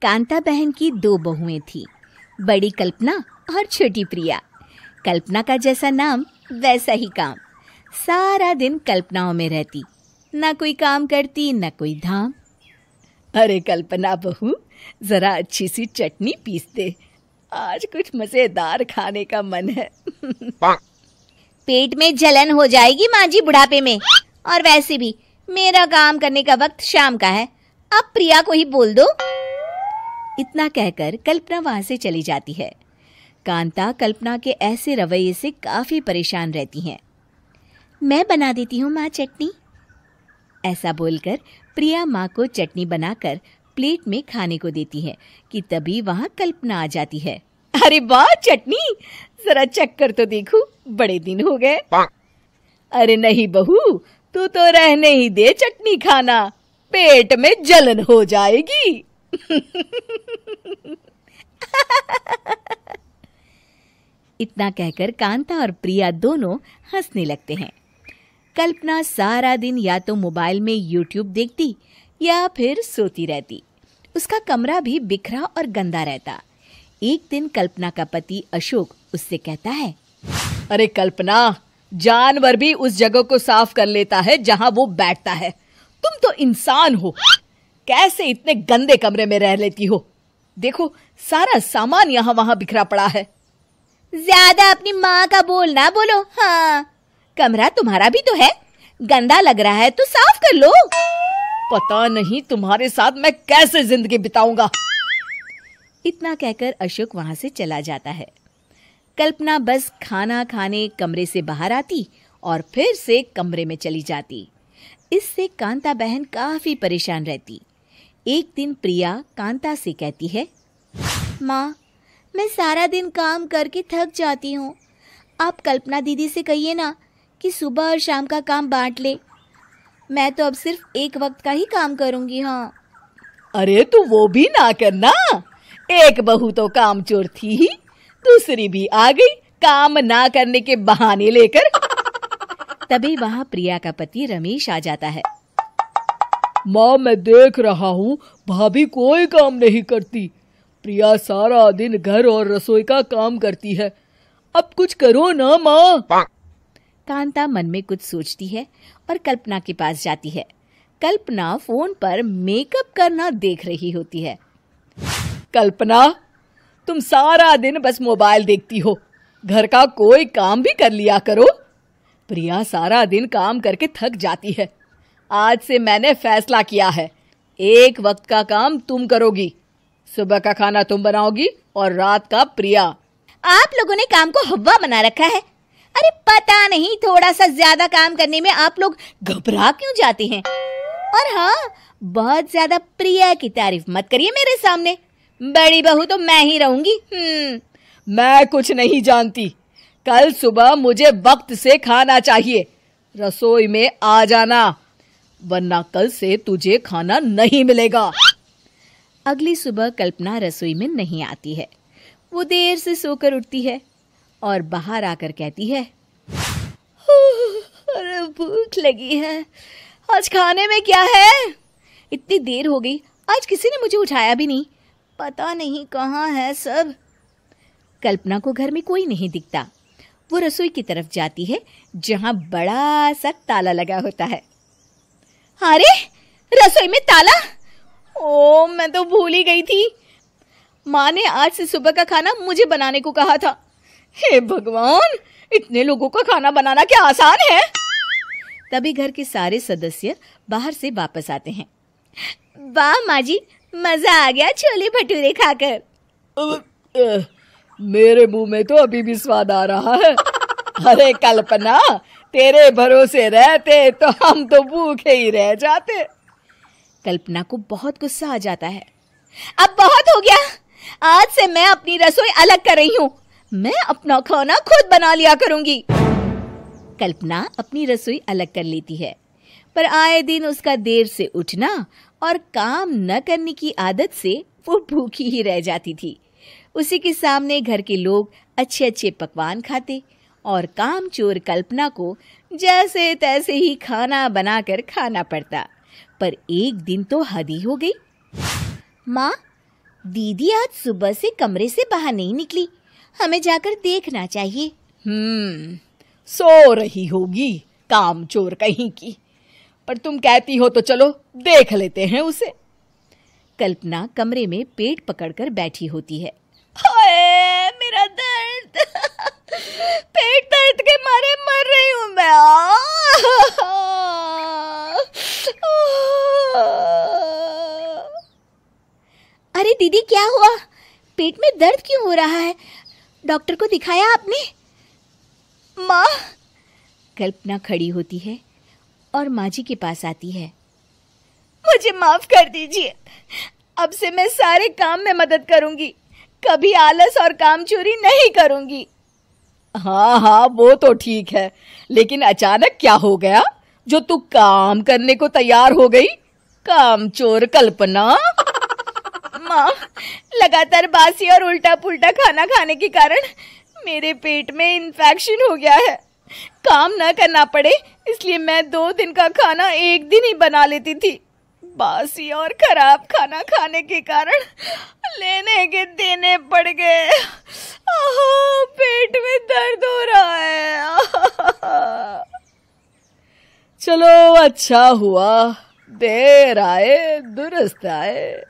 कांता बहन की दो बहुएं थीं, बड़ी कल्पना और छोटी प्रिया। कल्पना का जैसा नाम वैसा ही काम। सारा दिन कल्पनाओं में रहती, ना कोई काम करती ना कोई धाम। अरे कल्पना बहू, जरा अच्छी सी चटनी पीस दे, आज कुछ मजेदार खाने का मन है। पेट में जलन हो जाएगी माँ जी बुढ़ापे में, और वैसे भी मेरा काम करने का वक्त शाम का है, अब प्रिया को ही बोल दो। इतना कहकर कल्पना वहां से चली जाती है। कांता कल्पना के ऐसे रवैये से काफी परेशान रहती हैं। मैं बना देती हूँ माँ चटनी, ऐसा बोलकर प्रिया माँ को चटनी बनाकर प्लेट में खाने को देती है कि तभी वहां कल्पना आ जाती है। अरे वाह चटनी, जरा चख कर तो देखूं, बड़े दिन हो गए। अरे नहीं बहू, तू तो रहने ही दे चटनी खाना, पेट में जलन हो जाएगी। इतना कहकर कांता और प्रिया दोनों हंसने लगते हैं। कल्पना सारा दिन या तो मोबाइल में यूट्यूब देखती या फिर सोती रहती। उसका कमरा भी बिखरा और गंदा रहता। एक दिन कल्पना का पति अशोक उससे कहता है, अरे कल्पना, जानवर भी उस जगह को साफ कर लेता है जहां वो बैठता है, तुम तो इंसान हो, कैसे इतने गंदे कमरे में रह लेती हो? देखो सारा सामान यहाँ वहां बिखरा पड़ा है। ज्यादा अपनी माँ का बोल ना बोलो। हाँ, कमरा तुम्हारा भी तो है, गंदा लग रहा है तो साफ कर लो। पता नहीं तुम्हारे साथ मैं कैसे जिंदगी बिताऊंगा। इतना कहकर अशोक वहां से चला जाता है। कल्पना बस खाना खाने कमरे से बाहर आती और फिर से कमरे में चली जाती। इससे कांता बहन काफी परेशान रहती। एक दिन प्रिया कांता से कहती है, माँ, मैं सारा दिन काम करके थक जाती हूँ, आप कल्पना दीदी से कहिए ना कि सुबह और शाम का काम बांट ले। मैं तो अब सिर्फ एक वक्त का ही काम करूंगी। हाँ। अरे तू वो भी ना करना, एक बहू तो काम चोर थी ही, दूसरी भी आ गई काम ना करने के बहाने लेकर। तभी वहां प्रिया का पति रमेश आ जाता है। माँ, मैं देख रहा हूँ भाभी कोई काम नहीं करती, प्रिया सारा दिन घर और रसोई का काम करती है, अब कुछ करो ना माँ। कांता मन में कुछ सोचती है और कल्पना के पास जाती है। कल्पना फोन पर मेकअप करना देख रही होती है। कल्पना, तुम सारा दिन बस मोबाइल देखती हो, घर का कोई काम भी कर लिया करो। प्रिया सारा दिन काम करके थक जाती है। आज से मैंने फैसला किया है, एक वक्त का काम तुम करोगी, सुबह का खाना तुम बनाओगी और रात का प्रिया। आप लोगों ने काम को हव्वा बना रखा है। अरे पता नहीं थोड़ा सा ज्यादा काम करने में आप लोग घबरा क्यों जाते हैं। और हाँ, बहुत ज्यादा प्रिया की तारीफ मत करिए मेरे सामने, बड़ी बहू तो मैं ही रहूंगी। मैं कुछ नहीं जानती, कल सुबह मुझे वक्त से खाना चाहिए, रसोई में आ जाना, वरना कल से तुझे खाना नहीं मिलेगा। अगली सुबह कल्पना रसोई में नहीं आती है। वो देर से सोकर उठती है और बाहर आकर कहती है, अरे भूख लगी है, आज खाने में क्या है? इतनी देर हो गई, आज किसी ने मुझे उठाया भी नहीं, पता नहीं कहाँ है सब। कल्पना को घर में कोई नहीं दिखता। वो रसोई की तरफ जाती है जहां बड़ा सा ताला लगा होता है। अरे रसोई में ताला? ओ, मैं तो भूल ही गई थी। माँ ने आज से सुबह का खाना मुझे बनाने को कहा था। हे भगवान, इतने लोगों का खाना बनाना क्या आसान है? तभी घर के सारे सदस्य बाहर से वापस आते हैं। वाह माँ जी, मजा आ गया छोले भटूरे खाकर। मेरे मुंह में तो अभी भी स्वाद आ रहा है। अरे कल्पना, तेरे भरोसे रहते तो हम तो भूखे ही रह जाते। कल्पना को बहुत गुस्सा आ जाता है। अब बहुत हो गया, आज से मैं अपनी रसोई अलग कर रही हूँ, मैं अपना खाना खुद बना लिया करूंगी। कल्पना अपनी रसोई अलग कर लेती है, पर आए दिन उसका देर से उठना और काम न करने की आदत से वो भूखी ही रह जाती थी। उसी के सामने घर के लोग अच्छे अच्छे पकवान खाते और कामचोर कल्पना को जैसे तैसे ही खाना बनाकर खाना पड़ता। पर एक दिन तो हद ही हो गई। माँ, दीदी आज सुबह से कमरे से बाहर नहीं निकली, हमें जाकर देखना चाहिए। सो रही होगी कामचोर कहीं की, पर तुम कहती हो तो चलो देख लेते हैं उसे। कल्पना कमरे में पेट पकड़कर बैठी होती है। हाय मेरा दर्द, पेट दर्द के मारे मर रही हूँ मैं। अरे दीदी क्या हुआ, पेट में दर्द क्यों हो रहा है? डॉक्टर को दिखाया आपने? माँ। कल्पना खड़ी होती है और माँ जी के पास आती है। मुझे माफ कर दीजिए, अब से मैं सारे काम में मदद करूंगी, कभी आलस और काम चोरी नहीं करूंगी। हाँ हाँ वो तो ठीक है, लेकिन अचानक क्या हो गया जो तू काम करने को तैयार हो गई? कामचोर कल्पना। माँ, लगातार बासी और उल्टा पुल्टा खाना खाने के कारण मेरे पेट में इन्फेक्शन हो गया है। काम न करना पड़े इसलिए मैं 2 दिन का खाना एक दिन ही बना लेती थी। बासी और खराब खाना खाने के कारण लेने के देने पड़ गए। पेट में दर्द हो रहा है। चलो अच्छा हुआ, देर आए दुरुस्त आए।